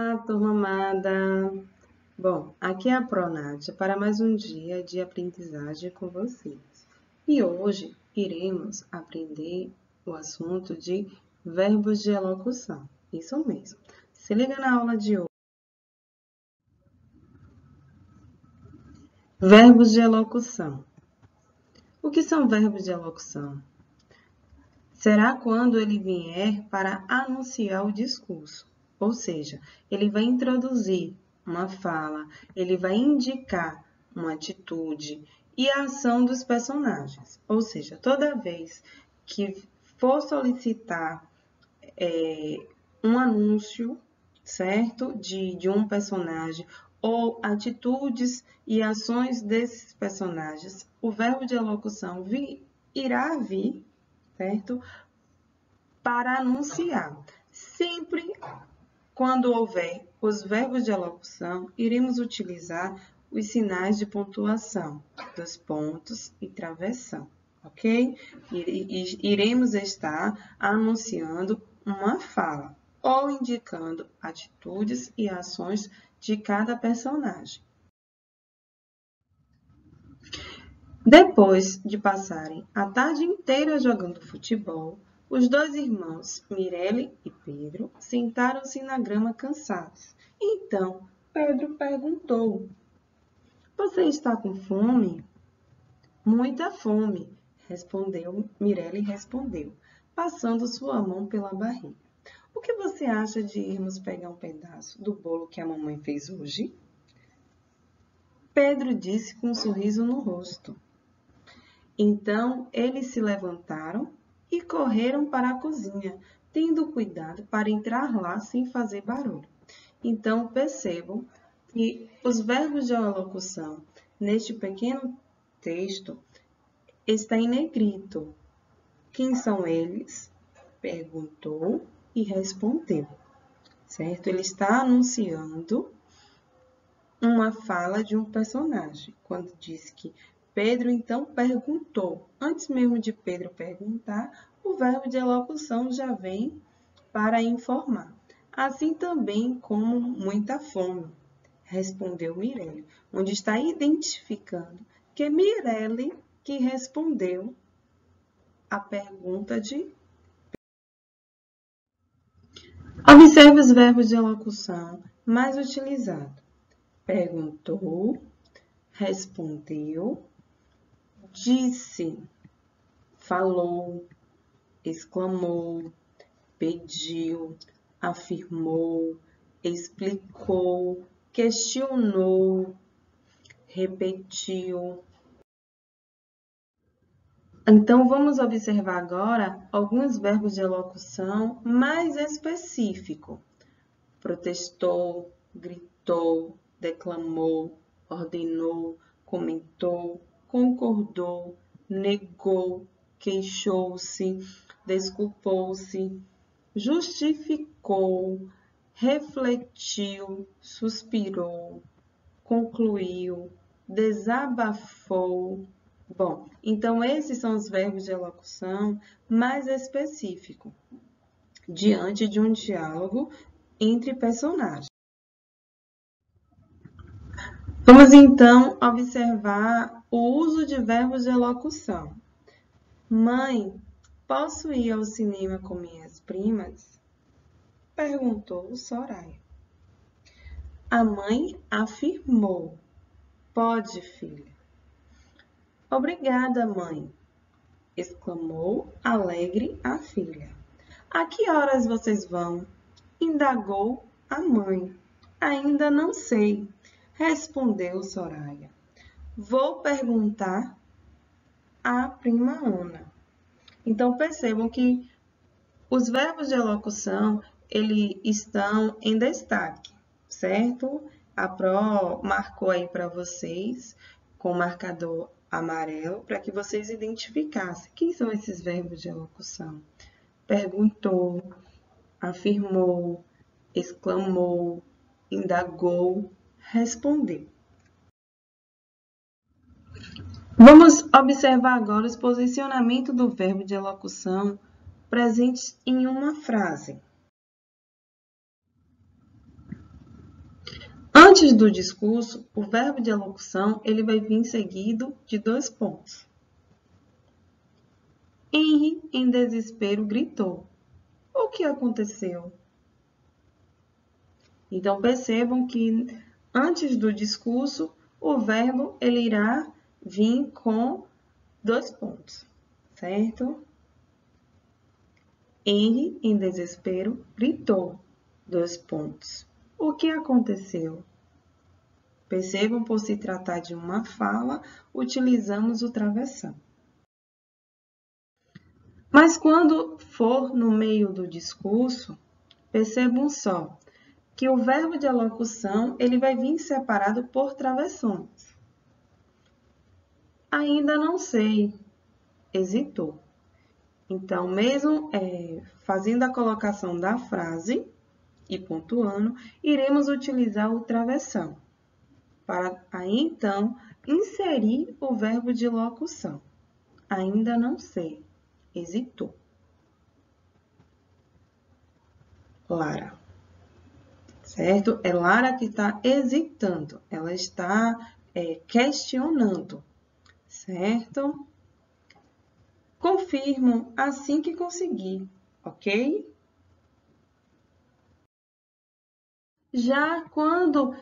Olá, turma amada! Bom, aqui é a Pronádia para mais um dia de aprendizagem com vocês. E hoje iremos aprender o assunto de verbos de elocução. Isso mesmo. Se liga na aula de hoje. Verbos de elocução. O que são verbos de elocução? Será quando ele vier para anunciar o discurso, ou seja, ele vai introduzir uma fala, ele vai indicar uma atitude e a ação dos personagens. Ou seja, toda vez que for solicitar um anúncio, certo? De um personagem ou atitudes e ações desses personagens, o verbo de elocução irá vir, certo? Para anunciar. Sempre quando houver os verbos de elocução, iremos utilizar os sinais de pontuação dos pontos e travessão, ok? Iremos estar anunciando uma fala ou indicando atitudes e ações de cada personagem. Depois de passarem a tarde inteira jogando futebol, os dois irmãos, Mirelle e Pedro, sentaram-se na grama cansados. Então, Pedro perguntou: "Você está com fome?" "Muita fome", Mirelle respondeu, passando sua mão pela barriga. "O que você acha de irmos pegar um pedaço do bolo que a mamãe fez hoje?" Pedro disse com um sorriso no rosto. Então, eles se levantaram e correram para a cozinha, tendo cuidado para entrar lá sem fazer barulho. Então, percebam que os verbos de elocução neste pequeno texto está em negrito. Quem são eles? Perguntou e respondeu, certo? Ele está anunciando uma fala de um personagem, quando diz que Pedro então perguntou. Antes mesmo de Pedro perguntar, o verbo de elocução já vem para informar. Assim também como muita fome, respondeu Mirelle, onde está identificando que é Mirelle que respondeu a pergunta de Pedro. Observe os verbos de elocução mais utilizados. Perguntou, respondeu, disse, falou, exclamou, pediu, afirmou, explicou, questionou, repetiu. Então, vamos observar agora alguns verbos de elocução mais específicos. Protestou, gritou, declamou, ordenou, comentou, concordou, negou, queixou-se, desculpou-se, justificou, refletiu, suspirou, concluiu, desabafou. Bom, então esses são os verbos de elocução mais específicos, diante de um diálogo entre personagens. Vamos então observar o uso de verbos de elocução. Mãe, posso ir ao cinema com minhas primas? Perguntou Soraya. A mãe afirmou. Pode, filha. Obrigada, mãe, exclamou alegre a filha. A que horas vocês vão? Indagou a mãe. Ainda não sei, respondeu Soraya. Vou perguntar à prima Ana. Então, percebam que os verbos de elocução, eles estão em destaque, certo? A Pro marcou aí para vocês com marcador amarelo para que vocês identificassem quem são esses verbos de elocução. Perguntou, afirmou, exclamou, indagou, respondeu. Vamos observar agora os posicionamentos do verbo de elocução presentes em uma frase. Antes do discurso, o verbo de alocução ele vai vir seguido de 2 pontos. Henry, em desespero, gritou. O que aconteceu? Então, percebam que antes do discurso, o verbo ele irá vir com 2 pontos, certo? Henry, em desespero, gritou. 2 pontos. O que aconteceu? Percebam, por se tratar de uma fala, utilizamos o travessão. Mas quando for no meio do discurso, percebam só que o verbo de alocução ele vai vir separado por travessões. Ainda não sei, hesitou. Então, mesmo fazendo a colocação da frase e pontuando, iremos utilizar o travessão para aí então inserir o verbo de locução. Ainda não sei, hesitou. Lara. Certo? É Lara que está hesitando, ela está questionando, certo? Confirmo assim que conseguir, ok? Já quando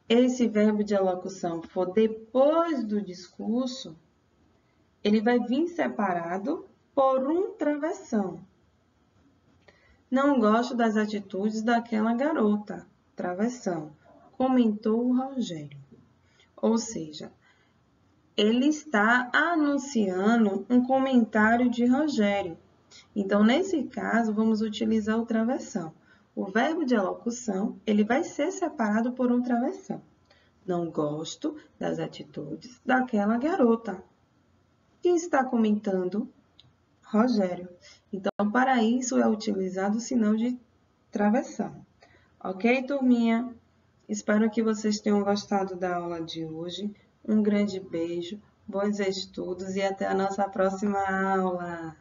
esse verbo de alocução for depois do discurso, ele vai vir separado por um travessão. Não gosto das atitudes daquela garota. Travessão, comentou o Rogério. Ou seja, ele está anunciando um comentário de Rogério. Então, nesse caso, vamos utilizar o travessão. O verbo de alocução, ele vai ser separado por um travessão. Não gosto das atitudes daquela garota. Quem está comentando? Rogério. Então, para isso é utilizado o sinal de travessão. Ok, turminha? Espero que vocês tenham gostado da aula de hoje. Um grande beijo, bons estudos e até a nossa próxima aula!